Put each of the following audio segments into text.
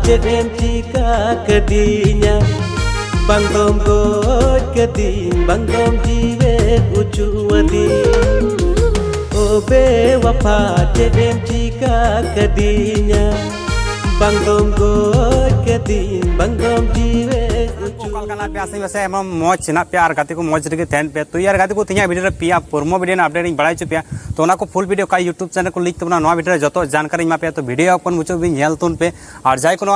cedem tika kedinya Bangdom goj keding bangdom jiwet ucuwadi Obe wapa cedem tika kedinya Bangdom goj keding bangdom jiwet वैसे हम मौज ना प्यार गाते को मौज रखे ध्यान पे तो यार गाते को तीन वीडियो पिया पुरमो वीडियो ना अपडेट बढ़ाई चुपिया तो ना को फुल वीडियो का यूट्यूब चैनल को लिंक तो नवा वीडियो जो जानकारी मा पे तो वीडियो अपन मुझे भी नेल तुन पे और जाय को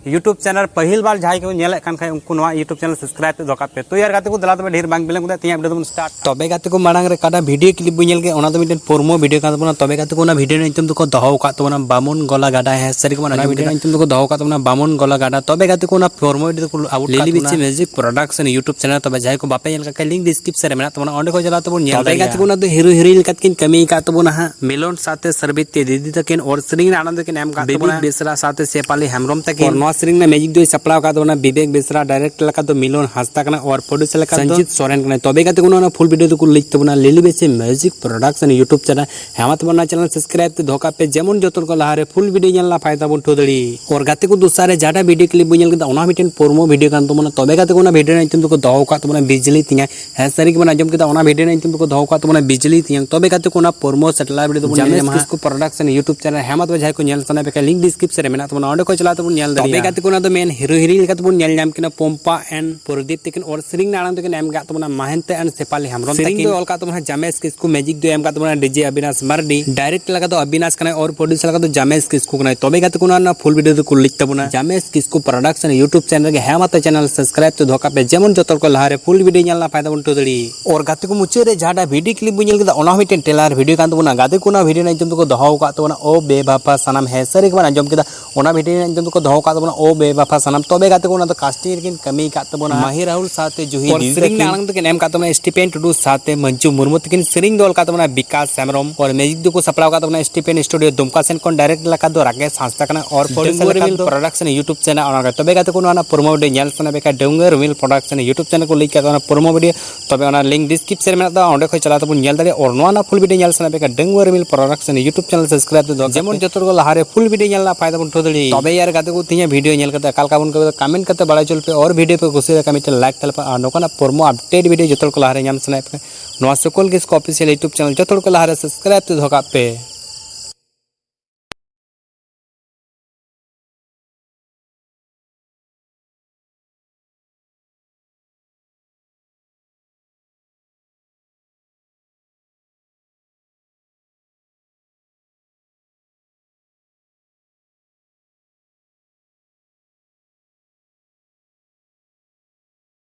यूट्यूब चैनल पहल बार जाय को नेल खान खाय उनको नवा यूट्यूब चैनल सब्सक्राइब तो दोका पे तो यार गाते को दला तो ढेर बांग बिलंग तीन वीडियो तो स्टार्ट तबे गाते को मांग रे काटा वीडियो क्लिप बुनेल के ओना तो मिटन पुरमो वीडियो का तो तबे गाते को ना वीडियो नितम तो को दहो का तो ना बामुन गला गाडा है सरी को ना वीडियो नितम तो को दहो का तो ना बामुन गला गाडा तबे गाते को ना पुरमो वीडियो को आउट लेली बिच म्यूजिक प्रोडक्शन यूट्यूब चैनल तब जाय को बापे येल का लिंक डिस्क्रिप्शन रे मेना तो ओंडे को चला तो बोन नेल तबे गाते को ना तो हीरो हीरोइन का किन कमी का तो बोन हा मिलोन साथे सरबिते दीदी तकिन और श्रींग आनंद के नाम का तो बोन बेसरा साथे सेपाली हेमरम तकिन और नवा श्रींग ना मैजिक दो सप्लाव का तो ना विवेक बेसरा डायरेक्ट लका तो मिलोन हस्ता कना और प्रोड्यूसर लका संजीत सोरेन कना तबे गाते को ना फुल वीडियो तो को लिख तो बोन लेली बेसे म्यूजिक प्रोडक्शन यूट्यूब चैनल हेमत बोन चैनल सब्सक्राइब तो धोका पे जेमन जोतर को लाहारे फुल वीडियो नेला फायदा बोन ठोदड़ी और गाते को दूसरे जाटा वीडियो क्लिप बुनेल के ओना मिटन पुरमो वीडियो कान तो बोन तबे गाते को ना वीडियो नितम तो को दहो का तो बोन बिजली तिया है सरी के बोन आजम के ओना वीडियो नितम तो को दहो का तो बोन बिजली तिया तबे गाते को ना पुरमो सेटला वीडियो तो बोन जामे किसको प्रोडक्शन यूट्यूब चैनल हेमत वजह को नेल सना पे लिंक डिस्क्रिप्शन रे मेना तो ओंडे को चला तो बोन नेल तबे गाते को ना तो मेन हीरो हीरोइन का तो बोन नेल नाम के ना पोम्पा एंड प्रदीप तकिन और श्रींग आनंद के नाम का तो बोन महंते एंड सेपाली हेमरम तकिन तो का तो बोन जामेस किसको मैजिक दो एम का तो bone DJ Avinash Mardi direct लगा तो अविनाश कना और प्रोड्यूसर लगा तो जामेस किसको कना तबे गाते को ना फुल वीडियो तो को लिख तबना जामेस किसको प्रोडक्शन यूट्यूब चैनल के हेमत चैनल सब्सक्राइब तो धोका पे जेमन जोतर को लाहारे फुल वीडियो नेलना फायदा बोन ठोदड़ी और गाते को मुचे रे जाडा वीडियो क्लिप बुनेल के ओना मिटन टेलर वीडियो कान तो बोन गाते को ना वीडियो नाइजम तो को दहो का तो ओ बे बापा सनम है सरी के आजम के ओना वीडियो नाइजम तो को दहो का तो ओ बे बापा सनम तबे गाते को ना तो कास्टिंग किन कमी का तो बोन माही राहुल साथे जुही और श्रींग आनंद के नाम का तो स्टीफेन टुडू साथे मंजू मुर्मू तकिन श्रींग दोल का तो विकास हेमरम और मैजिक दो को सप्लाव का तो स्टीफेन स्टूडियो दुमका सेन कोन डायरेक्ट लका दो राकेश हंसता कना और प्रोडक्शन यूट्यूब चैनल ओना तबे गाते को ना पुरमो वीडियो नेल सना बेका डोंगर मिल प्रोडक्शन यूट्यूब चैनल को लिंक का पुरमो वीडियो तबे ओना लिंक डिस्क्रिप्शन में ना ओंडे को चला तो नेल दारे और नोना फुल वीडियो नेल सना बेका डोंगर मिल प्रोडक्शन यूट्यूब चैनल सब्सक्राइब तो जेमन जोतर को लाहारे फुल वीडियो नेलना फायदा बोन ठोदड़ी तबे यार गाते को तिया वीडियो नेल करते काल का बोन को कमेंट करते बड़ा चल पे और वीडियो पे खुशी रखा मिटे लाइक तल पे नोकना पुरमो अपडेट वीडियो जोतर को लाहारे नाम सना पे नोआ सकल के ऑफिशियल यूट्यूब चैनल जोतर को लाहारे सब्सक्राइब तो धोका पे।